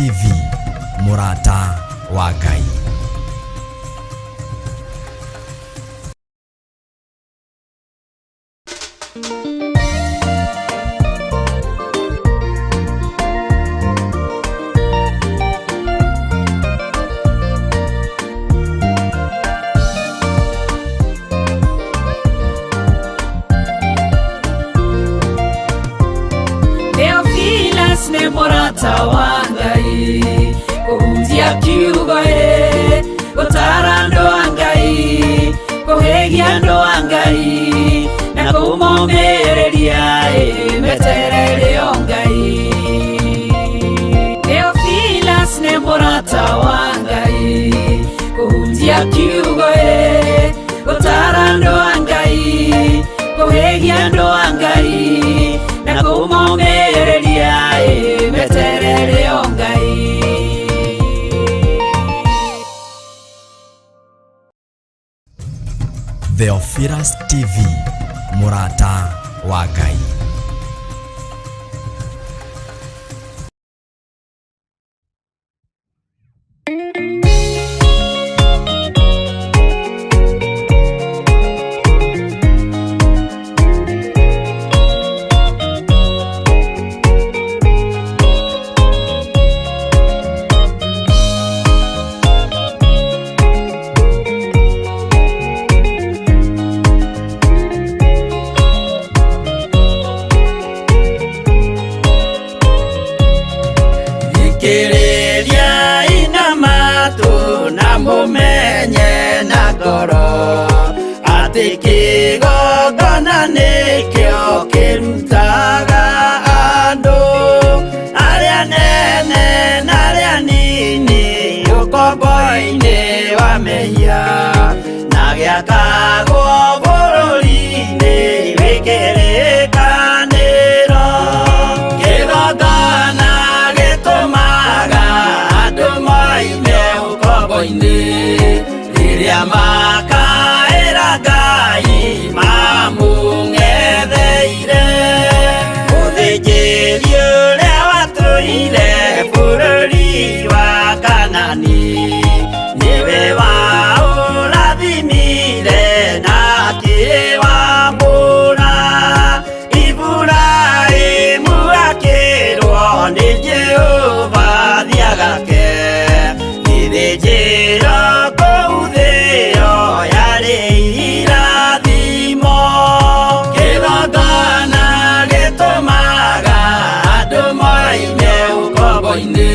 TV Murata wa Ngai. Murata wa Ngai, kuhunjia kiugo gutara andu a Ngai, kuhigia andu a Ngai na kumomĩrĩria meterere o Ngai. Theophilus nĩ mũrata wa Ngai, kuhunjia kiugo gutara andu a Ngai, kuhigia andu a Ngai na kumomĩrĩria meterere o Ngai. Theophilus TV Murata wa Ngai. Kiriria ina matu na mumenye na ngoro ati kigongona nikio kirutaga andu aria nene na aria nini ukombo-ini wa mehia na giakagwo bururi-ini wikirikaniro. Kigongona gitumaga andu moime ukombo-ini riria makaĩra Ngai mamung'etheire. Mũthĩnjĩri ũrĩa watũire bũrũri wa Kanani nĩwe waũrathimire na akĩwamũra. Iburahĩmu akĩrwo nĩ Jehova thiagake, ithĩnjĩro kũu thĩ ĩyo yarĩ irathimo. Kĩgongona gĩtũmaga andũ moime ũkombo-ini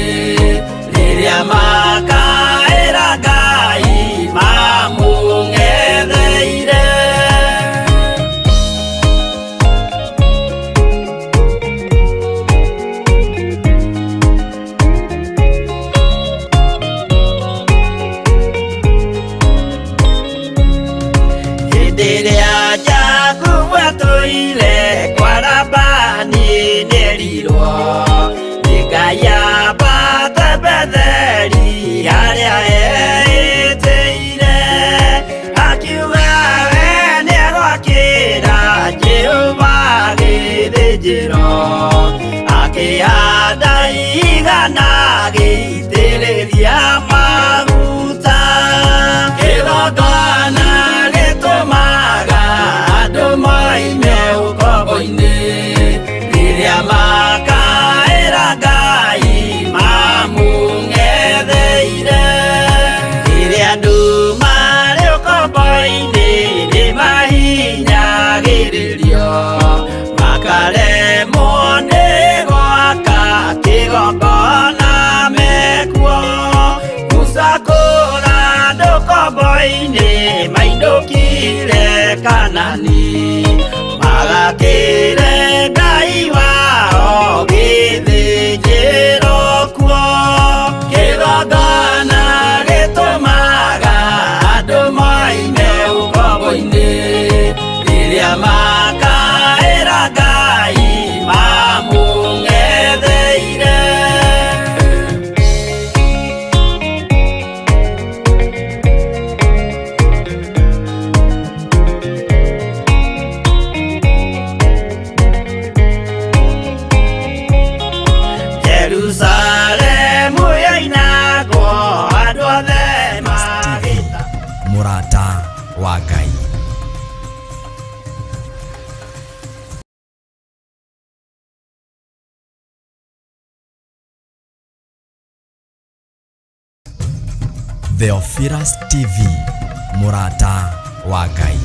rĩrĩa makaĩra Ngai mamũng'etheire. Hĩndĩ ĩrĩa Jakubu atũire kwa Labani nĩerirwo nĩ Ngai ambate Betheli harĩa eĩtĩire, akiuga we nĩegwakĩra Jehova gĩthĩnjĩro, akĩhanda igana gĩitĩrĩria maguta. Kĩgongona gĩtũmaga andũ moime ũkombo-ini rĩrĩa makaĩra Ngai mamũng'etheire. Rĩrĩa andũ marĩ ũkombo-ini nĩmahinyagĩrĩrio makaremwo nĩ gwaka kĩgongona mekuo. Musa kũra andũ ũkombo-ini mainũkire Kanani magakĩre Ngai wao gĩthĩnjĩro kuo. Kĩgongona gĩtũmaga andũ moime ũkombo-ini rĩrĩa makaĩra Ngai mamũng'etheire. wa Ngai. Theophilus TV, Murata wa Ngai.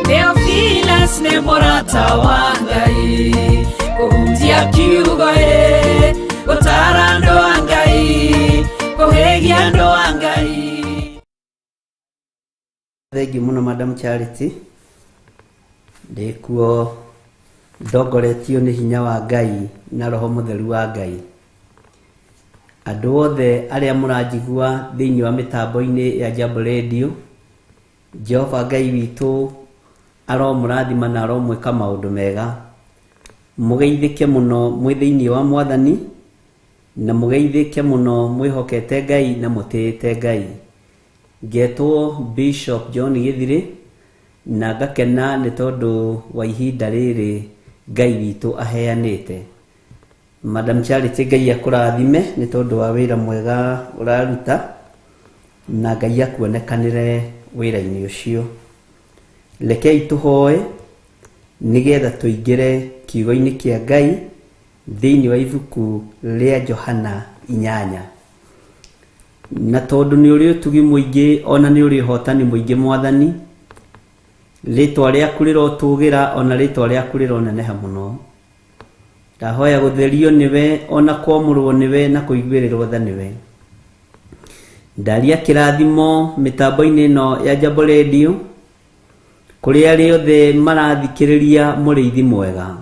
Theophilus ne Murata wa Ngai, kuhunjia kiugo gutara andu a Ngai, kuhegia andu a Ngai. Thengi muno Madam Charity, ndikuo ndogoretio ni hinya wa Ngai na roho mutheru wa Ngai. Andu othe aria muranjigua thiini wa mitambo-ini ya Jambo Radio, Jehova Ngai witu aromurathima na aromwika maundu mega. Mugeithike muno mwi thiini wa Mwathani, na mugeithike muno mwihokete Ngai na mutite Ngai. Ngetwo Bishop John Githiri, na ngakena ni tondu wa ihinda riri Ngai witu aheanite. Madam Charity, Ngai akurathime ni tondu wa wira mwega uraruta, na Ngai akuonekanire wira-ini ucio. Rekei tuhoe nigetha tuingire kiugo-ini kia Ngai thiini wa ibuku ria Johana 8. Na tondu ni uri utugi muingi ona ni uri hotani muingi Mwathani, ritwa riaku rirotugira ona ritwa riaku rironeneha muno. Ndahoya gutherio niwe ona kwamurwo niwe na kuiguirirwo tha niwe. Ndaria kirathimo mitambo-ini ino ya Jambo Radio kuri ari othe marathikiriria muriithi mwega.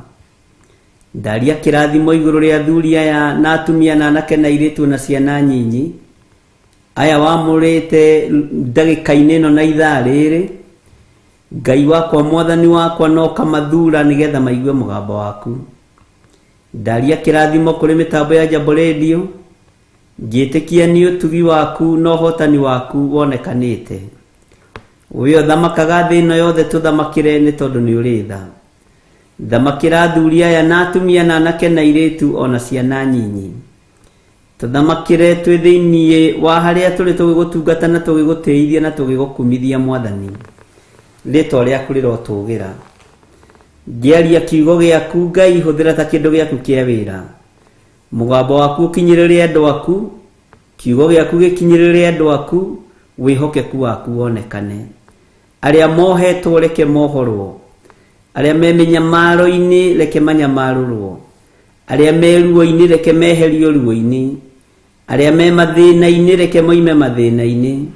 Ndaria kirathimo iguru ria athuri aya na atumia na anake na iritu na ciana nyinyi aya wamurite ndagika-ini ino na ithaa riri. Ngai wakwa Mwathani wakwa no kamathura nigetha maigue mugambo waku. Ndaria kirathimo kuri mitambo ya Jambo Radio, ngitikia ni utugi waku no hotani waku wonekanite. Uyo thamakaga thi ino yothe tuthamakire ni tondu ni uri tha. Thamakira athuri aya na atumia na anake na iritu ona ciana nyinyi. Tuthamakire twi thiini wa haria turi tugigutungata na tugigutiithia na tugigukumithia Mwathani. Ritwa riaku rirotugira. Ngiaria kiugo giaku Ngai, huthira ta kindu giaku kia wira. Mugambo waku ukinyirire andu aku, kiugo giaku gikinyirire andu aku, wihokeku waku wonekane. Aria mohetwo reke mohorwo, aria me minyamaro-ini reke manyamarurwo, aria me ruo-ini reke meherio ruo-ini, aria me mathina-ini reke moime mathina-ini.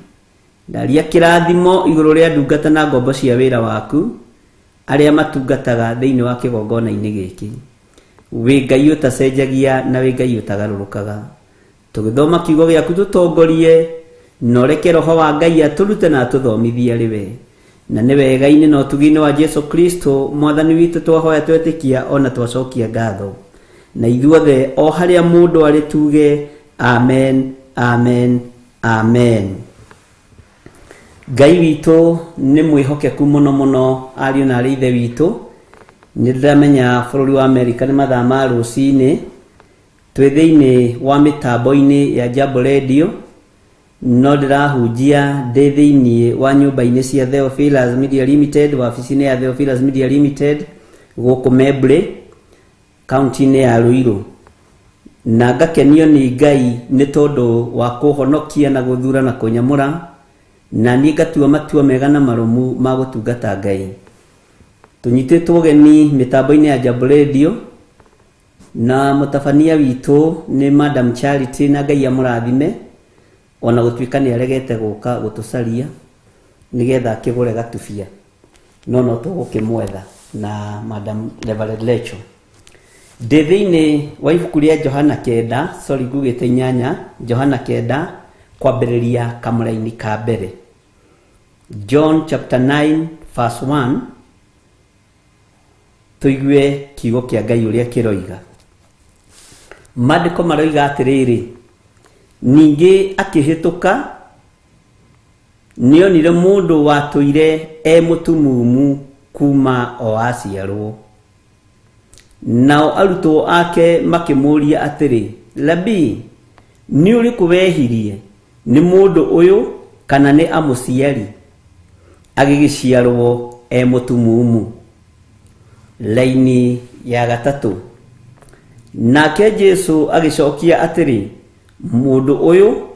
Ndaria kirathimo iguru ria ndungata na ngombo cia wira waku aria matungataga thiini wa kigongona-ini giki. Wi Ngai utacenjagia na wi Ngai utagarurukaga. Tugithoma kiugo giaku tutongorie, no reke roho wa Ngai aturute na atuthomithie riwe. Na ni wega-ini no tugi-ini wa Jesu Kristo Mwathani witu twahoya twetikia ona twacokia ngatho. Na ithuothe o haria mundu ari tuge amen, amen, amen. Ngai witu ni mwihokeku muno muno ariu na ari ithe witu. Ni ndiramenya bururi wa Amerika ni mathaa ma rucini, twi thiini wa mitambo-ini ya Jambo Radio, no ndirahunjia ndi thiini wa nyumba-ini cia Theophilus Media Limited, wabici-ini ya Theophilus Media Limited guku Mebre, kaunti-ini ya Ruiru. Na ngakenio ni Ngai ni tondu wa kuhonokia na guthura na kunyamura, na ni ngatua matua mega na marumu ma gutungata Ngai. Tunyititwo geni mitambo-ini ya Jambo Radio, na mutabania witu ni Madam Charity, na Ngai amurathime ona gutuika ni aregete guka gutucaria nigetha kigure gatubia. No tugukimwetha na Madam Reverend Lecho. Ndi thiini wa ibuku ria Johana 9, ngugite 8, Johana 9 kwambiriria kamura-ini ka mbere. John chapter 9 verse 1 tuigue kiugo kia Ngai uria kiroiga. Maandiko maroiga atiriri, ningi akihituka nionire mundu watuire mutumumu kuma o aciarwo. Nao arutwo ake makimuria atiri, Rabi, ni uriku wehirie ni mundu uyu kana ni amuciari agigiciarwo mutumumu? Laini ya gatatu. Nake Jesu agicokia atiri, mundu uyu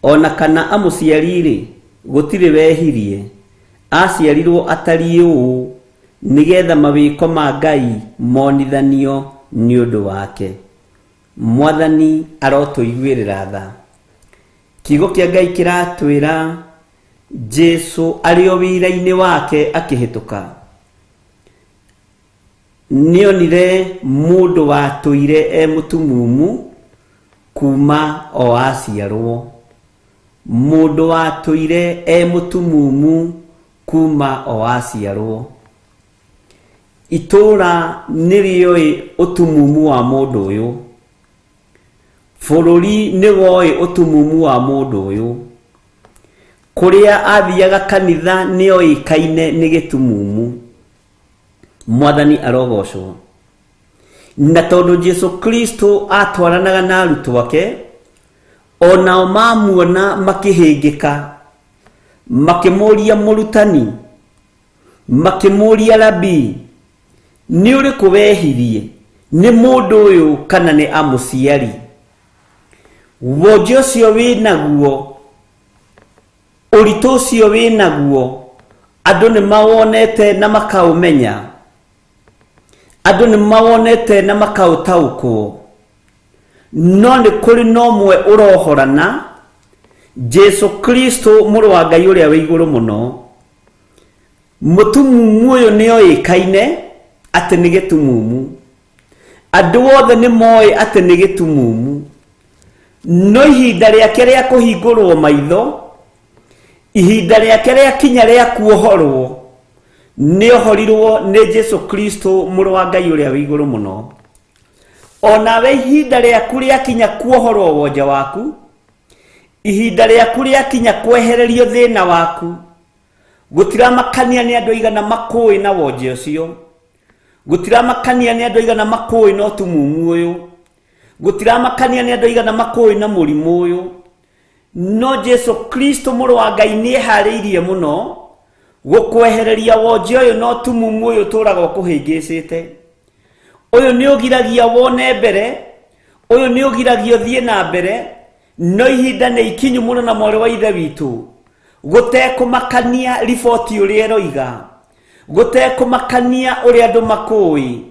ona kana amuciarire gutire wehirie, aciarirwo atari uu nigetha mawiko ma Ngai monithanio ni undu wake. Mwathani arotuiguirira tha. Kiugo kia Ngai kiratwira Jesu ario wira-ini wake akihituka nionire mundu watuire mutumumu kuma o aciarwo. Mundu watuire mutumumu kuma o aciarwo. Itura nirioi utumumu wa mundu uyu. Bururi niwoi utumumu wa mundu uyu. Kuria athiaga kanitha nioikaine ni gitumumu. Mwathani arogocwo. Na tondu Jesu Kristo atwaranaga na arutwo ake, onao mamuona makihingika, makimuria murutani, makimuria Rabi, ni uriku wehirie ni mundu uyu kana ni amuciari? Wojo ucio winaguo, uritu ucio winaguo, andu ni mawonete na makaumenya, andu ni mawonete na makautaukwo. No ni kuri nomwe urohorana, Jesu Kristo muru wa Ngai uria wi iguru muno. Mutumumu uyu nioikaine ati ni gitumumu. Andu othe ni moi ati ni gitumumu. No ihinda riake ria kuhingurwo maitho, ihinda riake ria kinya ria kuohorwo, niohorirwo ni Jesu Kristo muru wa Ngai uria wi iguru muno. Onawe ihinda riaku ria kinya kuohorwo wonja waku, ihinda riaku ria kinya kwehererio thina waku, gutiramakania ni andu igana makui na wonja ucio, gutiramakania ni andu igana makui na utumumu uyu, gutiramakania ni andu igana makui na murimu uyu. No Jesu Kristo muru wa Ngai ni ehariirie muno gukwehereria wonja uyu no tumumu uyu turaga kuhingicite. Uyu ni ugiragia wone mbere, uyu ni ugiragia thie na mbere. No ihinda ni ikinyu muno na mwari wa ithe witu, gutekumakania riboti uria eroiga, gutekumakania uria andu makui,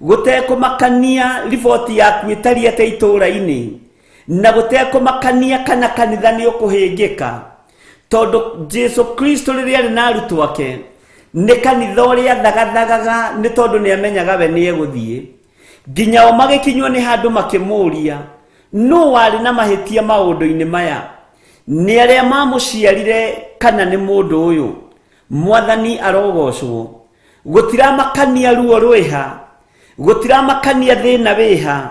gutekumakania riboti yaku itari ate itura-ini, na gutekumakania kana kanitha ni ukuhingika. Tondu Jesu Kristo riria ari na arutwo ake, ni kanitha uria thagathagaga ni tondu ni amenyaga we ni eguthie. Nginya o magikinywo ni handu makimuria, no wari na mahitia maundu-ini maya, ni aria mamuciarire kana ni mundu uyu? Mwathani arogocwo. Gutiramakania ruo rwiha, gutiramakania thina wiha,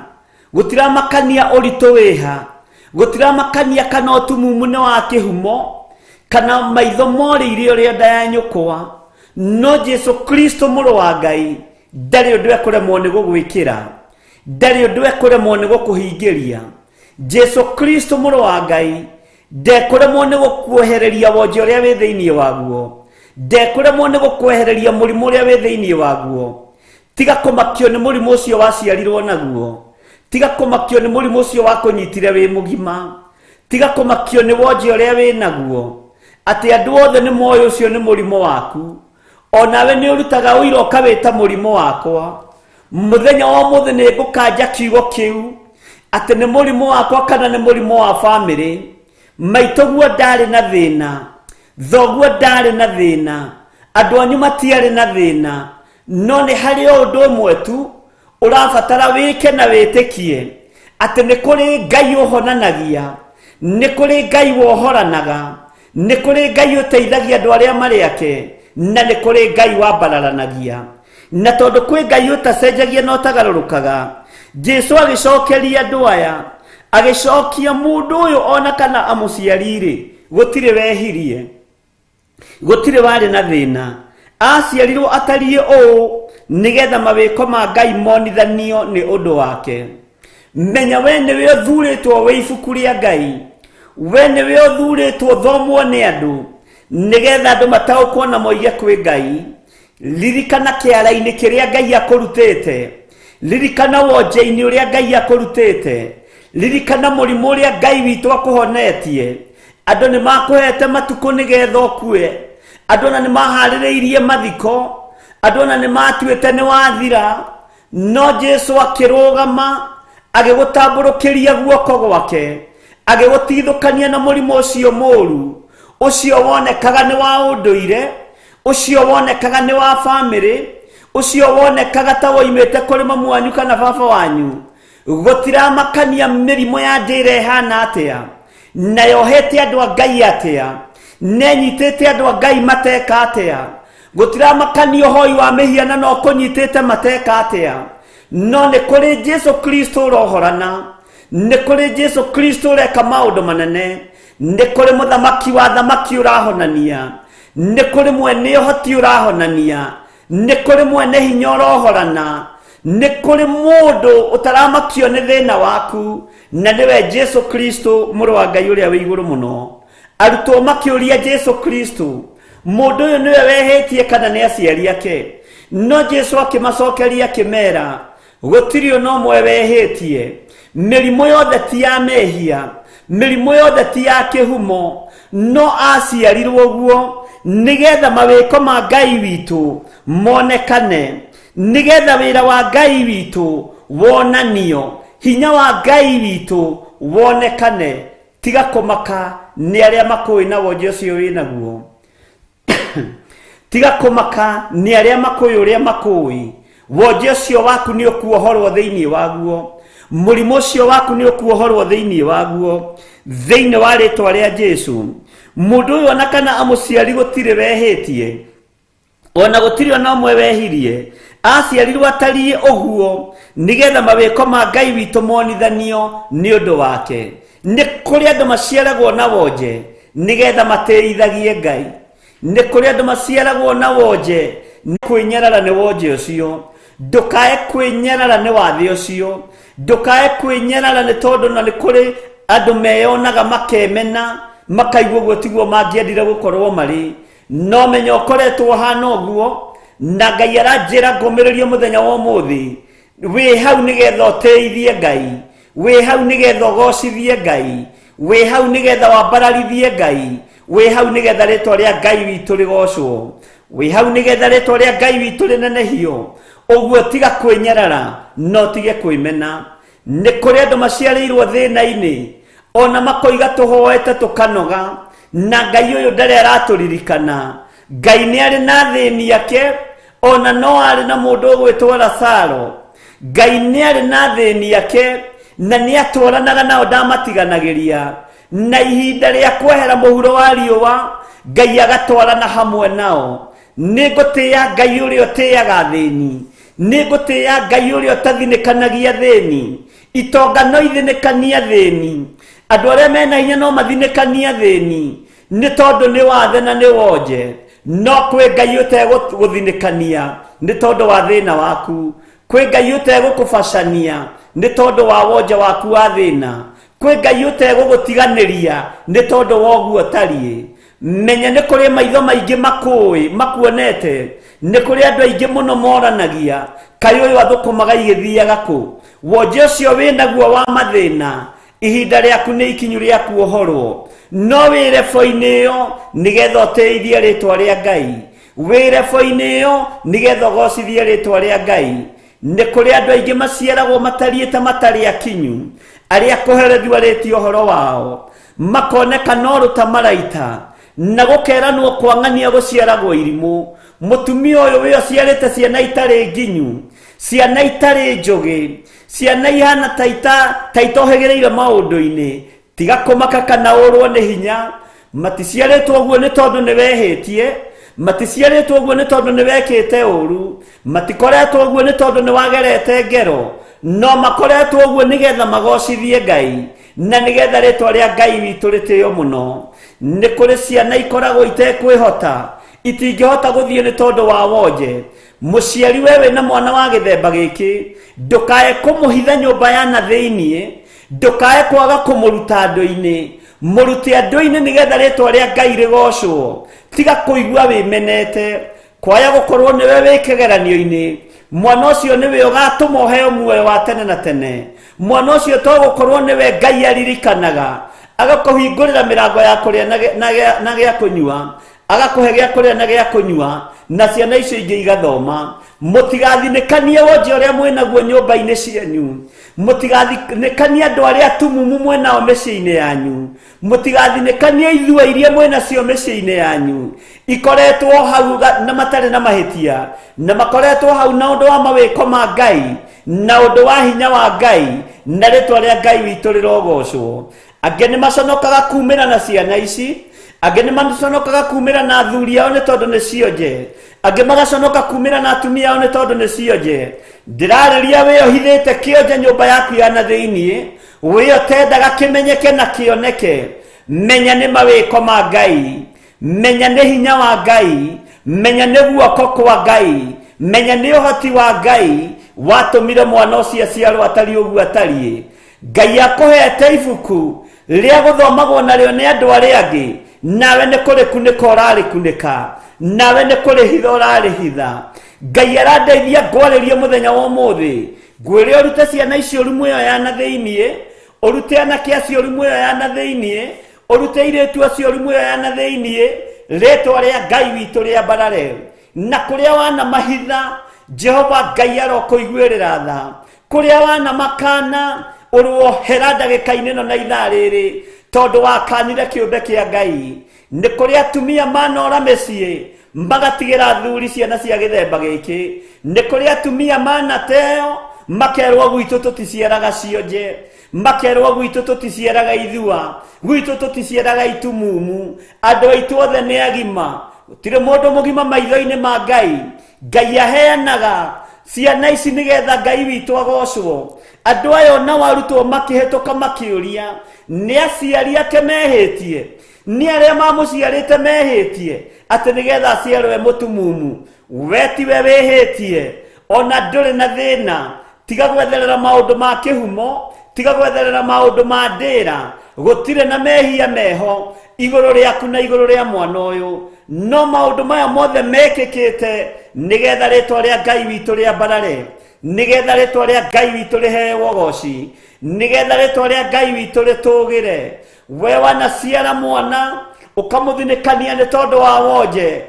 gutiramakania uritu wiha, gutiramakania kana utumumu ni wa kihumo, kana maitho morire uria nda ya nyukwa. No Jesu Kristo muru wa Ngai ndari undu ekuremwo ni gugwikira, ndari undu ekuremwo ni gukuhingiria. Jesu Kristo muru wa Ngai ndekuremwo ni gukwehereria wonja uria wi thiini waguo, ndekuremwo ni gukwehereria murimu uria wi thiini waguo. Tiga kumakio ni murimu ucio waciarirwo naguo, tiga kumakio ni murimu ucio wakunyitire wi mugima, tiga kumakio ni wonja uria wi naguo, ati andu othe ni moyo ucio ni murimu waku. Onawe ni urutaga uira ukawita murimu wakwa. Muthenya wa muthe ni ngukanja kiugo kiu ati ni murimu wakwa kana ni murimu wa family. Maitoguo ndari na thina, thoguo ndari na thina, andu anyu matiari na thina. No ni hari undu umwe tu urabatara wike na witikie ati ni kuri Ngai uhonanagia, ni kuri Ngai wohoranaga, nĩ kũrĩ Ngai ũteithagia andũ arĩa marĩ ake, na nĩ kũrĩ Ngai wambararanagia. Na tondũ kwĩ Ngai ũtacenjagia na ũtagarũrũkaga, Jesu agĩcokeria andũ aya, agĩcokia mũndũ ũyũ ona kana amũciari-rĩ, gũtirĩ wehirie, gũtirĩ warĩ na thĩna. Aciarirwo atariĩ ũũ nĩgetha mawĩko ma Ngai monithanio nĩ ũndũ wake. Menya we nĩwe ũthurĩtwo wĩ ibuku rĩa Ngai, we nĩwe ũthurĩtwo thomwo nĩ andũ nĩgetha andũ mataũkwo na moige kwĩ Ngai. Ririkana kĩara-inĩ kĩrĩa Ngai akũrutĩte, ririkana wonje-inĩ ũrĩa Ngai akũrutĩte, ririkana mũrimũ ũrĩa Ngai witũ akũhonetie. Andũ nĩ makũhete matukũ nĩgetha ũkue, andũ na nĩ maharĩrĩirie mathiko, andũ na nĩ matuĩte nĩ wathira, no Jesu akĩrũgama agĩgũtambũrũkĩria guoko gwake, agĩgũtithũkania na mũrimũ ũcio mũũru, ũcio wonekaga nĩ wa ũndũire, ũcio wonekaga nĩ wa bamĩrĩ, ũcio wonekaga ta woimĩte kũrĩ mamu wanyu kana baba wanyu. Gũtiramakania mĩrimũ ya ndĩra ĩhana atĩa, na yohete andũ a Ngai atĩa, nenyitĩte andũ a Ngai mateka atĩa. Gũtiramakania ũhoi wa mĩhianano ũkũnyitĩte mateka atĩa, no nĩ kũrĩ Jesu Kristo ũrohorana, nĩ kũrĩ Jesu Kristo ũreka maũndũ manene, nĩ kũrĩ mũthamaki wa thamaki ũrahonania, nĩ kũrĩ mwene ũhoti ũrahonania, nĩ kũrĩ mwene hinya ũrohorana, nĩ kũrĩ mũndũ ũtaramakio nĩ thĩna waku, na nĩwe Jesu Kristo mũrũ wa Ngai ũrĩa wĩ igũrũ mũno. Arutwo makĩũria Jesu Kristo, mũndũ ũyũ nĩwe wehĩtie kana nĩ aciari ake? No Jesu akĩmacokeria akĩmera, gũtirĩ ona ũmwe wehĩtie. Mĩrimũ yothe ti ya mehia, mĩrimũ yothe ti ya kĩhumo, no aciarirwo guo nĩgetha mawĩko ma Ngai witũ monekane, nĩgetha wĩra wa Ngai witũ wonanio, hinya wa Ngai witũ wonekane. Tiga kũmaka nĩ arĩa makũĩ na wonje ũcio wĩ naguo. Tiga kũmaka nĩ arĩa makũĩ ũrĩa makũĩ. Wonje ũcio waku nĩ ũkuohorwo thĩinĩ waguo, mũrimũ ũcio waku nĩ ũkuohorwo thĩinĩ waguo, thĩinĩ wa rĩtwa rĩa Jesu. Mũndũ ũyũ ona kana amũciari gũtirĩ wehĩtie, ona gũtirĩ ona ũmwe wehirie. Aciarirwo atariĩ ũguo nĩgetha mawĩko ma Ngai witũ monithanio nĩ ũndũ wake. Nĩ kũrĩ andũ maciaragwo na wonje nĩgetha matĩithagie Ngai, nĩ kũrĩ andũ maciaragwo na wonje kwĩnyarara nĩ wonje ũcio. Ndũkae kwĩnyarara nĩ wathĩ ũcio, ndũkae kwĩnyarara nĩ tondũ na nĩ kũrĩ andũ meyonaga makemena, makaigua ũguo tiguo mangĩendire gũkorwo marĩ. No menya ũkoretwo hana ũguo, na Ngai aranjĩra ngũmĩrĩrie mũthenya wa ũmũthĩ, wĩ hau nĩgetha ũteithie Ngai, wĩ hau nĩgetha ũgocithie Ngai, wĩ hau nĩgetha wambararithie Ngai, wĩ hau nĩgetha rĩtwa rĩa Ngai witũ rĩgocwo, wĩ hau nĩgetha rĩtwa rĩa Ngai witũ rĩnenehio. Ũguo tiga kwĩnyarara no tige kwĩmena. Nĩ kũrĩ andũ maciarĩirwo thĩna-inĩ, ona makoiga tũhoete tũkanoga, na Ngai ũyũ ndarĩ aratũririkana. Ngai nĩ arĩ na thĩni ake, ona no arĩ na mũndũ ũgwĩtwo Lazaro. Ngai nĩ arĩ na thĩni ake, na nĩ atwaranaga nao ndamatiganagĩria, na ihinda rĩa kwehera mũhuro wa riũa Ngai agatwarana hamwe nao. Nĩ ngũtĩĩa Ngai ũrĩa ũtĩaga thĩni, nĩ ngũtĩĩa Ngai ũrĩa ũtathinĩkanagia thĩni. Itonga no ithinĩkania thĩni, andũ arĩa mena hinya no mathinĩkania thĩni, nĩ tondũ nĩ wathe na nĩ wonje. No kwĩ Ngai ũtegũthinĩkania nĩ tondũ wa thĩna waku, kwĩ Ngai ũtegũkũbacania nĩ tondũ wa wonje waku wa thĩna, kwĩ Ngai ũtegũgũtiganĩria nĩ tondũ wa ũguo tariĩ. Menya nĩ kũrĩ maitho maingĩ makũĩ makuonete, nĩ kũrĩ andũ aingĩ mũno moranagia, kaĩ ũyũ athũkũmaga igĩthiaga kũ? Wonje ũcio wĩ naguo wa mathĩna, ihinda rĩaku nĩ ikinyu rĩa kuohorwo. No wĩ rebo-inĩ ĩyo nĩgetha ũteithie rĩtwa rĩa Ngai, wĩ rebo-inĩ ĩyo nĩgetha ũgocithie rĩtwa rĩa Ngai. Nĩ kũrĩ andũ aingĩ maciaragwo matariĩte matarĩ akinyu, arĩa kũherethio ũhoro wao, makoneka no ruta maraita, na gũkeranwo kwang'ania gũciaragwo irimũ. Mũtumia ũyũ wĩ ũciarĩte ciana itarĩ nginyu, ciana itarĩ njũgĩ, ciana ihana ta itohĩgĩrĩire maũndũ-inĩ. Tiga kũmaka kana ũrwo nĩ hinya, maticiarĩtwo ũguo nĩ tondũ nĩ wehĩtie, maticiarĩtwo ũguo nĩ tondũ nĩ wekĩte ũru, matikoretwo ũguo nĩ tondũ nĩ wagerete ngero, no makoretwo ũguo nĩgetha magocithie Ngai, na nĩgetha rĩtwa rĩa Ngai witũ rĩtĩo mũno. Nĩ kũrĩ ciana ikoragwo itekwĩhota, itingĩhota gũthiĩ nĩ tondũ wa wonje. Mũciari wewe na mwana wa gĩthemba gĩkĩ, ndũkae kũmũhitha nyũmba ya na thĩiniĩ, ndũkae kwaga kũmũruta andũ-inĩ, mũrute andũ-inĩ nĩgetha rĩtwa rĩa Ngai rĩgocwo. Tiga kũigua wĩmenete, kwaya gũkorwo nĩwe wĩ kĩgeranio-inĩ, mwana ũcio nĩwe ũgatũma ũheo muoyo wa tene na tene. Mwana ũcio to gũkorwo nĩwe Ngai aririkanaga, agakũhingũrĩra mĩrango ya kũrĩa na gĩa kũnyua, agakũhe gĩa kũrĩa na gĩa kũnyua, na ciana icio ingĩ igathoma. Mũtigathinĩkanie wonje ũrĩa mwĩnaguo nyũmba-inĩ cianyu, mũtigathinĩkanie andũ arĩa atumumu mwĩnao mĩciĩ-inĩ yanyu, mũtigathinĩkanie ithua iria mwĩnacio mĩciĩ-inĩ yanyu, ikoretwo hau na matarĩ na mahĩtia, na makoretwo hau na ũndũ wa mawĩko ma Ngai, na ũndũ wa hinya wa Ngai, na rĩtwa rĩa Ngai witũ rĩrogocwo. Angĩ nĩ maconokaga kumĩra na ciana ici, angĩ nĩ maconokaga kumĩra na athuri ao nĩ tondũ nĩ cionje, angĩ magaconoka kumĩra na atumia ao nĩ tondũ nĩ cionje. Ndĩrarĩria wĩyohithĩte kĩonje nyũmba yaku ya na thĩiniĩ, wĩyotendaga kĩmenyeke na kĩoneke, menya nĩ mawĩko ma Ngai, menya nĩ hinya wa Ngai, menya nĩ guoko kwa Ngai, menya nĩ ũhoti wa Ngai watũmire mwana ũcio aciarwo atariĩ ũguo atariĩ. Ngai akũhete ibuku rĩa gũthomagwo narĩo nĩ andũ arĩa angĩ, nawe nĩ kũrĩkunĩka ũrarĩkunĩka, nawe nĩ kũrĩhitha ũrarĩhitha. Ngai arandeithia ngwarĩrie mũthenya wa ũmũthĩ, ngwĩre ũrute ciana icio rumu ĩyo ya na thĩiniĩ, ũrute anake acio rumu ĩyo ya na thĩiniĩ, ũrute airĩtu acio rumu ĩyo ya na thĩiniĩ, rĩtwa rĩa Ngai witũ rĩa mbarare. Na kũrĩa wana mahitha, Jehova Ngai arokũiguĩrĩra tha. Kũrĩa wana makana, ũrwohera ndagĩka-inĩ ĩno na ithaa rĩrĩ, tondũ wakanire kĩũmbe kĩa Ngai. Nĩ kũrĩ atumia manora mĩciĩ, magatigĩra athuri ciana cia gĩthemba gĩkĩ. Nĩ kũrĩ atumia manateo, makerwo gwitũ tũticiaraga cionje, makerwo gwitũ tũticiaraga ithua, gwitũ tũticiaraga itumumu, andũ aitũ othe nĩ agima, gũtirĩ mũndũ mũgima maitho-inĩ ma Ngai. Ngai aheanaga ciana ici nĩgetha Ngai witũ agocwo. Andũ aya na warutwo makĩhĩtũka makĩũria, nĩ aciari ake mehĩtie, nĩ arĩa mamũciarĩte mehĩtie, atĩ nĩgetha aciarwe mũtumumu. We tiwe wĩhĩtie, ona ndũrĩ na thĩna, tiga gwetherera maũndũ ma kĩhumo, tiga gwetherera maũndũ ma ndĩra, gũtirĩ na mehia meho igũrũ rĩaku na igũrũ rĩa mwana ũyũ. No maũndũ maya mothe mekĩkĩte nĩgetha rĩtwa rĩa Ngai witũ rĩa mbarare, nĩgetha rĩtwa rĩa Ngai witũ rĩheo goci, nĩgetha rĩtwa rĩa Ngai witũ rĩtũgĩre. We wanaciara mwana ũkamũthinĩkania nĩ tondũ wa wonje,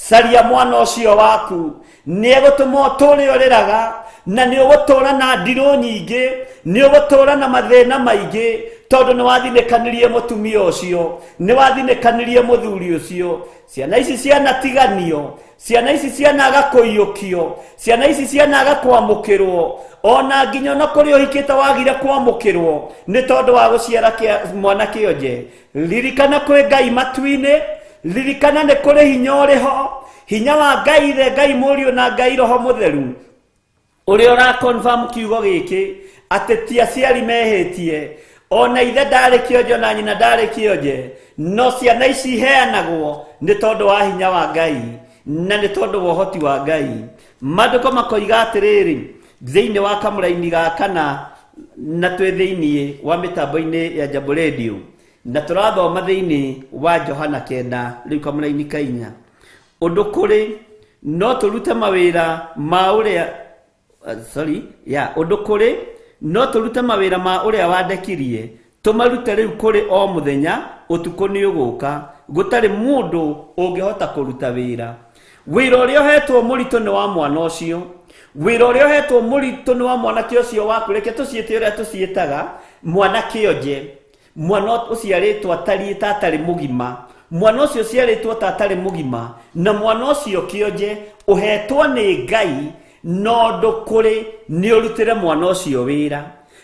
caria mwana ũcio waku, nĩ egũtũma ũtũũre ũrĩraga, na nĩ ũgũtũũra na ndirũ nyingĩ, nĩ ũgũtũũra na mathĩna maingĩ, tondũ nĩ wathinĩkanirie mũtumia ũcio, nĩ wathinĩkanirie mũthuri ũcio. Ciana ici cianatiganio, ciana ici cianaga kũiyũkio, ciana ici cianaga kwamũkĩrwo, ona nginya ona kũrĩ ũhikĩte wagire kwamũkĩrwo nĩ tondũ wa gũciara mwana kĩonje. Ririkana kwĩ Ngai matu-inĩ, ririkana nĩ kũrĩ hinya ũrĩho, hinya wa Ngai Ithe, Ngai Mũriũ na Ngai Roho Mũtheru, ũrĩa ũrakonfirm kiugo gĩkĩ atĩ ti aciari mehĩtie, ona ithe ndarĩ kĩonje na nyina ndarĩ kĩonje, no ciana ici iheanagwo nĩ tondũ wa hinya wa Ngai na nĩ tondũ wa ũhoti wa Ngai. Maandĩko makoiga atĩrĩrĩ thĩinĩ wa kamũra-inĩ gaka na twĩ thĩinĩ wa mĩtambo-inĩ ya Jambo Radio, na tũrathoma thĩinĩ wa Johana 9 rĩu kamũra-inĩ ka 4, ũndũ kũrĩ no tũrute mawĩra ma ũrĩa ũndũ kũrĩ no tũrute mawĩra ma ũrĩa wandekirie, tũmarute rĩu kũrĩ o mũthenya, ũtukũ nĩ ũgũka, gũtarĩ mũndũ ũngĩhota kũruta wĩra. Wĩra ũrĩa ũhetwo mũritũ nĩ wa mwana ũcio, wĩra ũrĩa ũhetwo mũritũ nĩ wa mwanake ũcio waku. Reke tũciĩte ũrĩa tũciĩtaga mwana kĩonje, mwana ũciarĩtwo atarĩ mũgima, mwana ũcio ũciarĩtwo atarĩ mũgima, na mwana ũcio kĩonje ũhetwo nĩ Ngai, no ndũ kũrĩ nĩ ũrutĩre mwana ũcio wĩra,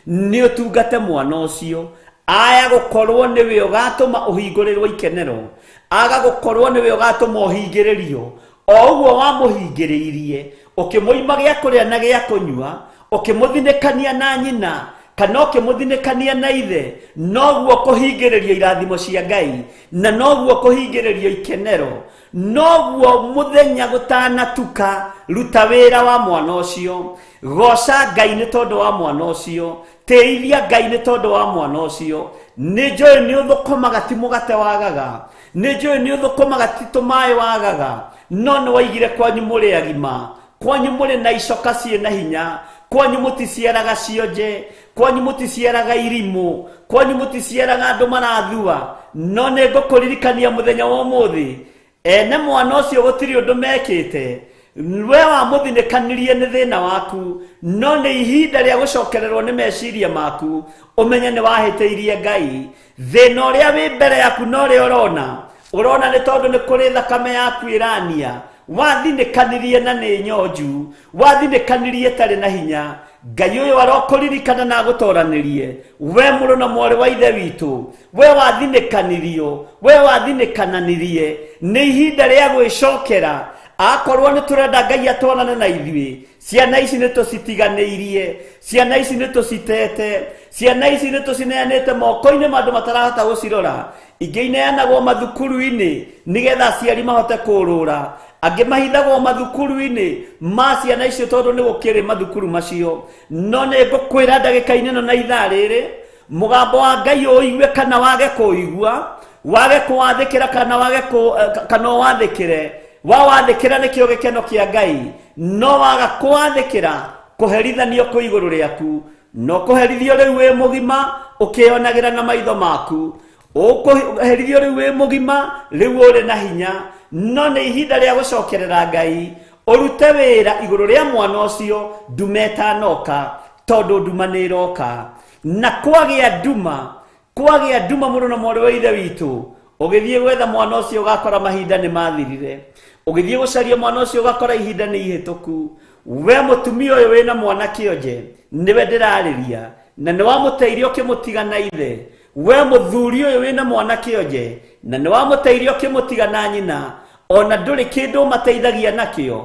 nĩ ũtungate mwana ũcio, aya gukorwo niwe ugatuma uhingũrĩrwo ikenero, aga gukorwo niwe ugatuma ũhingĩrĩrio. O ũguo wamuhingĩrĩirie ũkĩmuima gĩa kũrĩa na gĩa kũnyua, ũkĩmũthinĩkania na nyina kana ũkĩmũthinĩkania na ithe, noguo kũhingĩrĩrio irathimo cia Ngai, na noguo kũhingĩrĩrio ikenero. Noguo muthenya gũtanatuka, ruta wĩra wa mwana ũcio, goca Ngai nĩ tondũ wa mwana ũcio, tĩithia Ngai nĩ tondũ wa mwana ũcio. Nĩ njũĩ nĩ ũthũkũmaga ti mũgate wagaga, nĩ njũĩ nĩ ũthũkũmaga ti tũmaĩ wagaga, no nĩ waigire kwanyu mũrĩ agima, kwanyu mũrĩ na icoka ciĩ na hinya, kwanyu mũticiaraga cionje, kwanyu mũticiaraga irimũ, kwanyu mũticiaraga andũ marathua. No nĩ ngũkũririkania mũthenya wa ũmũthĩ, ene mwana ũcio gũtirĩ ũndũ mekĩte, we wamũthinĩkanirie nĩ thĩna waku, no nĩ ihinda rĩa gũcokererwo nĩ meciria maku, ũmenye nĩ wahĩtĩirie Ngai. Thĩna ũrĩa wĩ mbere yaku no ũrĩa ũrona nĩ tondũ nĩ kũrĩ thakame yaku ĩrania, wathinĩkanirie na nĩ nyonju, wathinĩkanirie tarĩ na hinya. Ngai ũyũ arokũririkana na agũtoranĩrie, we mũrũ na mwarĩ wa ithe witũ, we wathinĩkanirio, we wathinĩkananirie, nĩ ihinda rĩa gwĩcokera. Akorwo nĩ tũrenda Ngai atwarane na ithuĩ, ciana ici nĩ tũcitiganĩirie, ciana ici nĩ tũcitete, ciana ici nĩ tũcineanĩte moko-inĩ ma andũ matarahota gũcirora. Ingĩ ineanagwo mathukuru-inĩ nĩgetha aciari mahote kũrũra, angĩ mahithagwo mathukuru-inĩ ma ciana icio tondũ nĩ gũkĩrĩ mathukuru macio. No nĩ ngũkwĩra ndagĩka-inĩ ĩno na ithaa rĩrĩ, mũgambo wa Ngai ũigue kana wage kũigua, wage kũwathĩkĩra kana wathĩkĩre. Wawathĩkĩra nĩkĩo gĩkeno kĩa Ngai, no waga kũwathĩkĩra kũherithanio kwĩ igũrũ rĩaku. No kũherithio rĩu wĩ mũgima ũkĩonagĩra na maitho maku, ũkũherithio rĩu wĩ mũgima rĩu ũrĩ na hinya. No nĩ ihinda rĩa gũcokerera Ngai, ũrute wĩra igũrũ rĩa mwana ũcio, nduma ĩtanoka, tondũ nduma nĩ ĩroka. Na kwagĩa nduma mũrũ na mwarĩ wa ithe witũ, ũgĩthiĩ gwetha mwana ũcio ũgakora mahinda nĩ mathirire, ũgĩthiĩ gũcaria mwana ũcio ũgakora ihinda nĩ ihĩtũku. We mũtumia ũyũ wĩna mwana kĩonje, nĩwe ndĩrarĩria, na nĩ wamũteire ũkĩmũtiga na ithe. We mũthuri ũyũ wĩna mwana kĩonje, na nĩ wamũteire ũkĩmũtiga na nyina, ona ndũrĩ kĩndũ mateithagia nakĩo.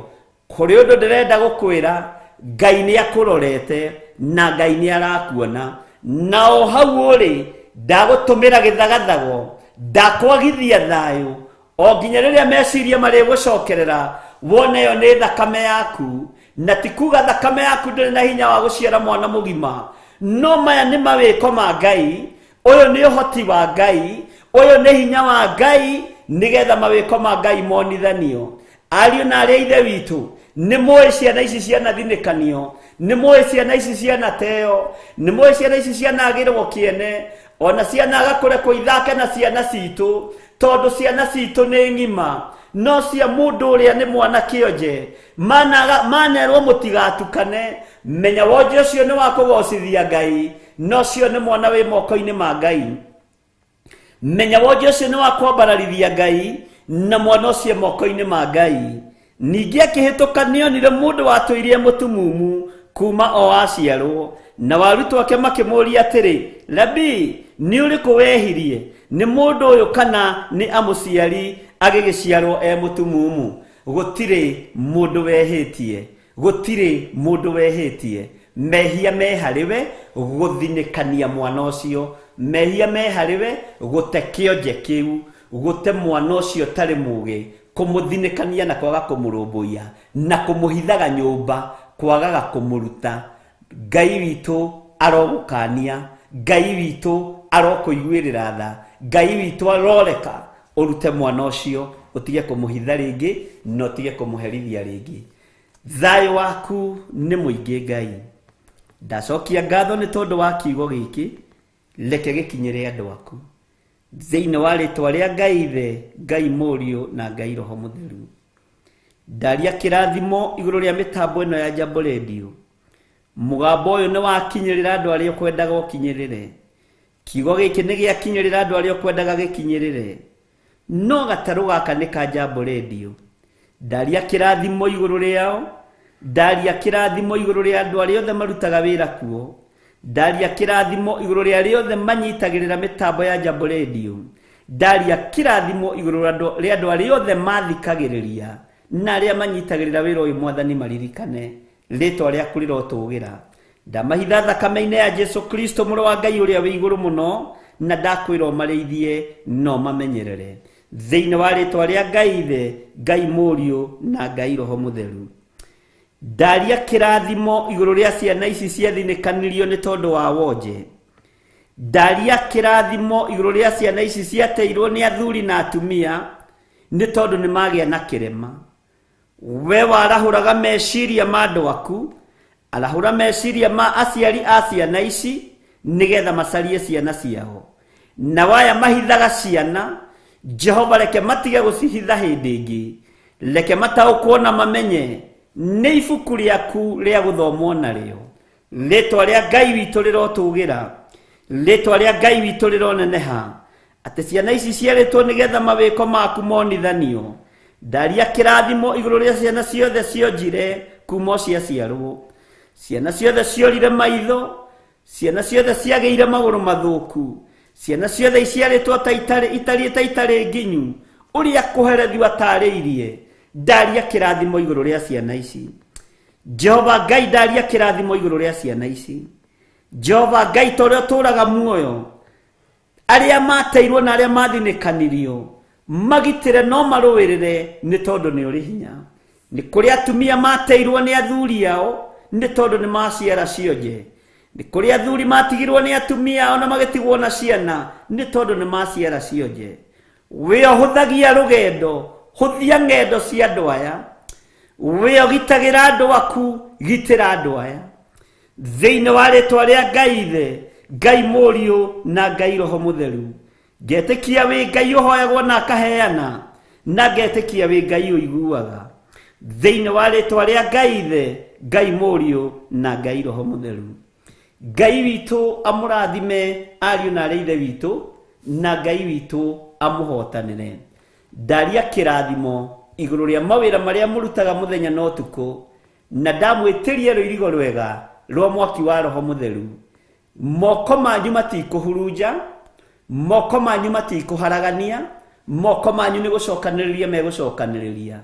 Kũrĩ ũndũ ndĩrenda gũkwĩra, Ngai nĩ akũrorete na Ngai nĩ arakuona. Na o hau ũrĩ, ndagũtũmĩra gĩthagathago, ndakwagithia thayũ, o nginya rĩrĩa meciria marĩ gũcokerera, wone yo nĩ thakame yaku. Na ti kuga thakame yaku ndĩrĩ na hinya wa gũciara mwana mũgima, no maya nĩ mawĩko ma Ngai, ũyũ nĩ ũhoti wa Ngai, ũyũ nĩ hinya wa Ngai, nĩgetha mawĩko ma Ngai monithanio. Ariũ na arĩa ithe witũ, nĩ mũĩ ciana ici cianathinĩkanio, nĩ mũĩ ciana ici cianateo, nĩ mũĩ ciana ici cianagĩrwo kĩene, ona cianaga kũrekwo ithake na ciana citũ, tondũ ciana citũ nĩ ng'ima, no cia mũndũ ũrĩa nĩ mwana kĩonje. Manerwo mũtigatukane, menya wonje ũcio nĩ wa kũgocithia Ngai, no cio nĩ mwana wĩ moko-inĩ ma Ngai. Menya wonje ũcio nĩ wa kwambararithia Ngai, na mwana ũcio moko-inĩ ma Ngai. Ningĩ akĩhĩtũkanio nire mũndũ watũirie mũtumumu kuma o aciarwo, na arutwo ake makĩmũria atĩrĩ, Rabi, nĩ ũrĩkũ wehirie, nĩ mũndũ ũyũ kana nĩ amũciari agĩgĩciarwo e mũtumumu? Gũtirĩ mũndũ wehĩtie, gũtirĩ mũndũ wehĩtie. Mehia me harĩwe gũthinĩkania mwana ũcio, mehia me harĩwe gũte kĩonje kĩu, gũte mwana ũcio tarĩ mũgĩ, kũmũthinĩkania na kwaga kũmũrũmbũiya, na kũmũhithaga nyũmba, kwagaga kũmũruta. Ngai witũ arogũkania, Ngai witũ arokũiguĩrĩra tha, Ngai witũ aroreka ũrute mwana ũcio, ũtige kũmũhitha rĩngĩ, na ũtige kũmũherithia rĩngĩ. Thayũ waku nĩ mũingĩ Ngai. Ndacokia ngatho nĩ tondũ wa kiugo gĩkĩ, reke gĩkinyĩre andũ aku. Thĩinĩ wa rĩtwa rĩa Ngai Ithe, Ngai Mũriũ na Ngai Roho Mũtheru. Ndaria kĩrathimo igũrũ rĩa mĩtambo ĩno ya Jambo Radio. Mũgambo ũyũ nĩ wakinyĩrĩra andũ arĩa ũkwendaga ũkinyĩrĩre. Kiugo gĩkĩ nĩ gĩakinyĩrĩra andũ arĩa ũkwendaga gĩkinyĩrĩre. No gatarũ gaka nĩ ka Jambo Radio. Ndaria kĩrathimo igũrũ rĩao, ndaria kĩrathimo igũrũ rĩa andũ arĩa othe marutaga wĩra kuo. ndaria kirathimo iguru ria riothe manyitagirira mitambo ya Jambo Radio, ndaria kirathimo iguru ria andu aria othe mathikagiriria na aria manyitagirira wira uyu mwathani maririkane ritwa riaku rirotugira. Ndamahitha thakame-ini ya Jesu Kristo muru wa Ngai uria wi iguru muno, na ndakwira marithie no mamenyerere thiini wa ritwa ria Ngai Ithe, Ngai Muriu na Ngai Roho Mutheru. Ndaria kirathimo iguru ria ciana ici ciathinikanirio ni tondu wa wonje. Ndaria kirathimo iguru ria ciana ici ciateirwo ni athuri na atumia ni tondu ni magia na kirema. We warahuraga meciria ma andu aku, arahura meciria ma aciari a ciana ici nigetha macarie ciana ciao, na waya mahithaga ciana. Jehova reke matige gucihitha hindi ingi, reke mataukwo na mamenye ni ibuku riaku ria guthomwo nario. Ritwa ria Ngai witu rirotugira, ritwa ria Ngai witu rironeneha, ati ciana ici ciaritwo nigetha mawiko maku monithanio. Ndaria kirathimo iguru ria ciana ciothe cionjire kuma ciaciarwo, ciana ciothe ciorire maitho, ciana ciothe ciageire maguru mathuku, ciana ciothe iciaritwo itari nginyu uria kuherethi watariirie. Ndaria kirathimo iguru ria ciana ici. Jehova Ngai, ndaria kirathimo iguru ria ciana ici. Jehova Ngai, toria turaga muoyo, aria mateirwo na aria mathinikanirio, magitire no maruwirire ni tondu ni uri hinya. Ni kuri atumia mateirwo ni athuri ao ni tondu ni maciara cionje. Ni kuri athuri matigirwo ni atumia ao na magitigwo na ciana ni tondu ni maciara cionje. We ohuthagia rugendo, huthia ngendo cia andu aya. We ogitagira andu aku, gitira andu aya thiini wa ritwa ria Ngai Ithe, Ngai Muriu na Ngai Roho Mutheru. Ngetikia wi Ngai uhoyagwo na akaheana, na ngetikia wi Ngai uiguaga thiini wa ritwa ria Ngai Ithe, Ngai Muriu na Ngai Roho Mutheru. Ngai witu amurathime ariu na aria ithe witu, na Ngai witu amuhotanire. Ndaria kirathimo iguru ria mawira maria murutaga muthenya no tuku, na ndamwitirie ruirigo rwega rwa mwaki wa Roho Mutheru. Moko manyu matikuhurunja, moko manyu matikuharagania, moko manyu ni gucokaniriria megucokaniriria.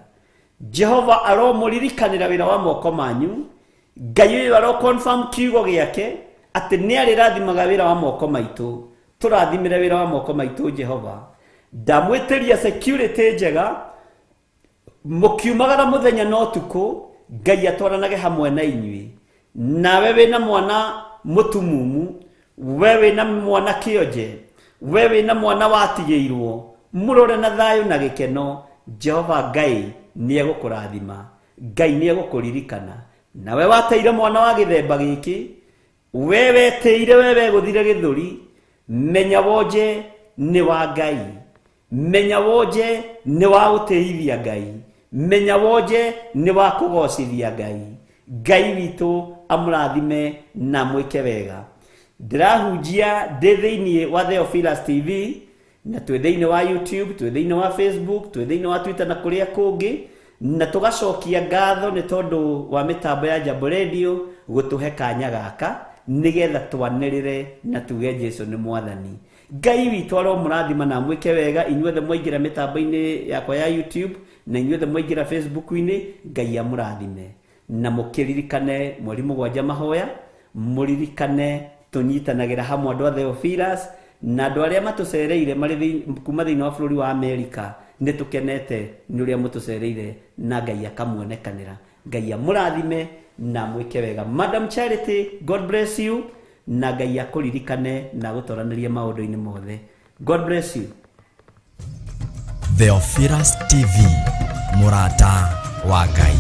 Jehova aromuririkanira wira wa moko manyu. Ngai uyu aro confirm kiugo giake ati ni arirathimaga wira wa moko maitu. Turathimire wira wa moko maitu Jehova. Ndamwitiria security njega, mukiumagara muthenya no tuku, Ngai atwaranage hamwe na inyui. Nawe wina mwana mutumumu, wewe na mwana kionje, wewe na mwana watigeirwo, murore na thayu na gikeno. Jehova Ngai ni egukurathima, Ngai ni egukuririkana. Nawe wateire mwana wa githemba giki, wewe teire wewe guthire githuri, menya wonje ni wa Ngai, menya wonje ni wa guteithia Ngai, menya wonje ni wa kugocithia Ngai. Ngai witu amurathime na mwike wega. Ndirahunjia ndi thiini wa Theophilus TV, na twi thiini wa YouTube, twi thiini wa Facebook, twi thiini wa Twitter na kuria kungi, na tugacokia ngatho ni tondu wa mitambo ya Jambo Radio gutuhe kanya gaka nigetha twanirire na tuge Jesu ni mwathani. Ngai witu aromurathima na mwike wega. Inyuothe mwaingira mitambo-ini yakwa ya YouTube na inyuothe mwaingira Facebook-ini, Ngai amurathime na mukiririkane mweri mugwanja mahoya, muririkane tunyitanagira hamwe andu a Theophilus na andu aria matucereire mari kuma thiini wa bururi wa America. Ni tukenete ni uria mutucereire na Ngai akamuonekanira. Ngai amurathime na mwike wega. Madam Charity, God bless you, na Ngai akuririkane na gutoranirie maundu-ini mothe. God bless you. Theophilus TV, murata wa Ngai.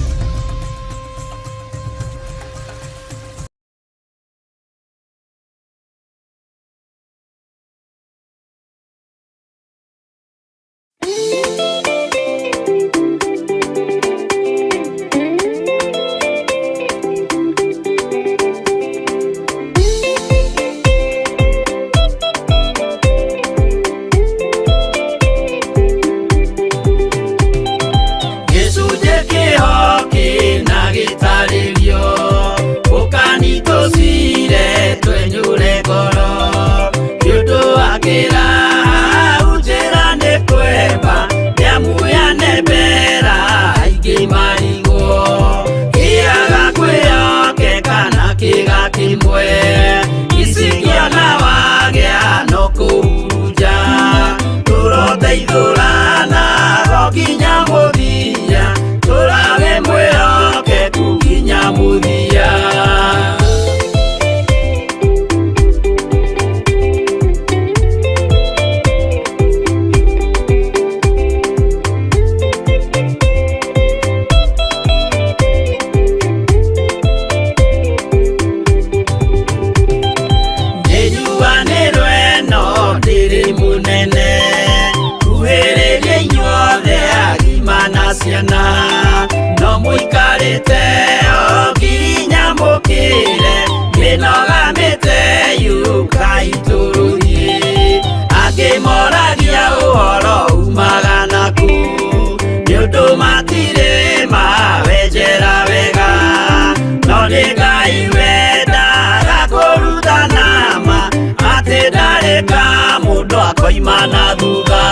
koima na thutha.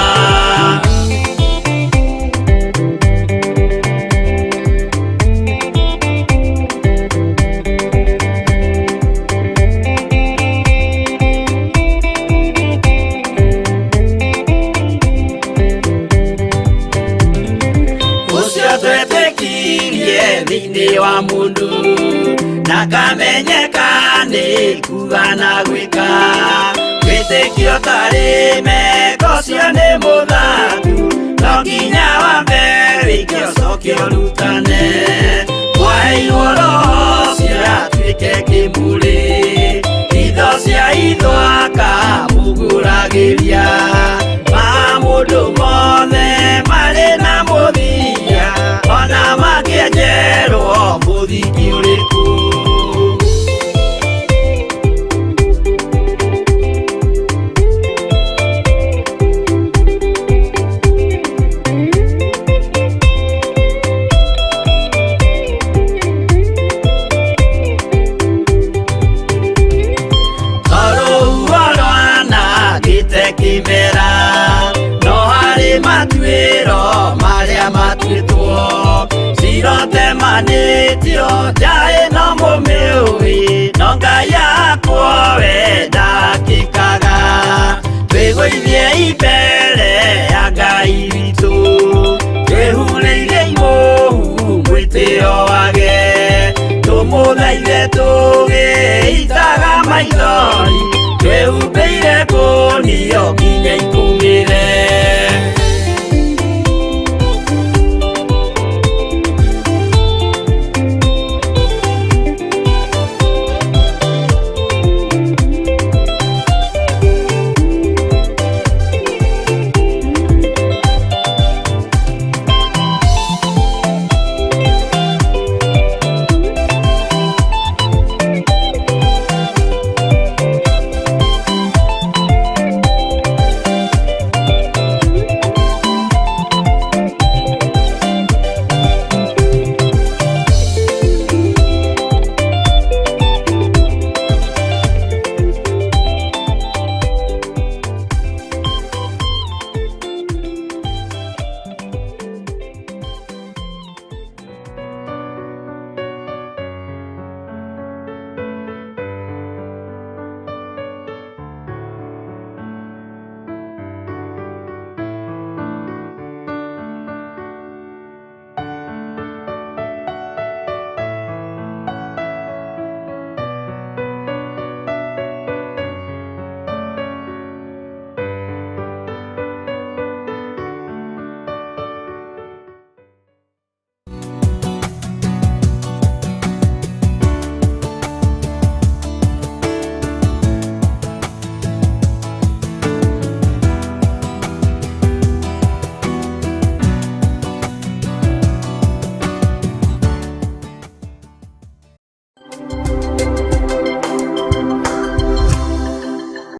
Thĩinĩ wa mũndũ na kamenyeka nĩ kuga na gwĩka, wĩtĩkio tarĩ meko ũcio nĩ mũthatu, no nginya wambe wĩke ũcoke ũrutane. Waheirwo roho ciatuĩke kĩmũrĩ, itho cia ithwaka mũguragĩria, ma mũndũ mothe marĩ na mũthia, ona makĩenjerwo mũthingi ũrĩkũ. Kĩmera no harĩ matuĩro marĩa matuĩtwo, cirotemanĩtio njaĩ no mũmĩũĩ, no Ngai akwo we ndakĩkaga. Twĩgũithie imbere ya Ngai witũ, twĩhurĩire imũhu mwĩtĩo wage, tũmũthaithe tũgĩitaga maithori, twĩhumbĩire kũrĩ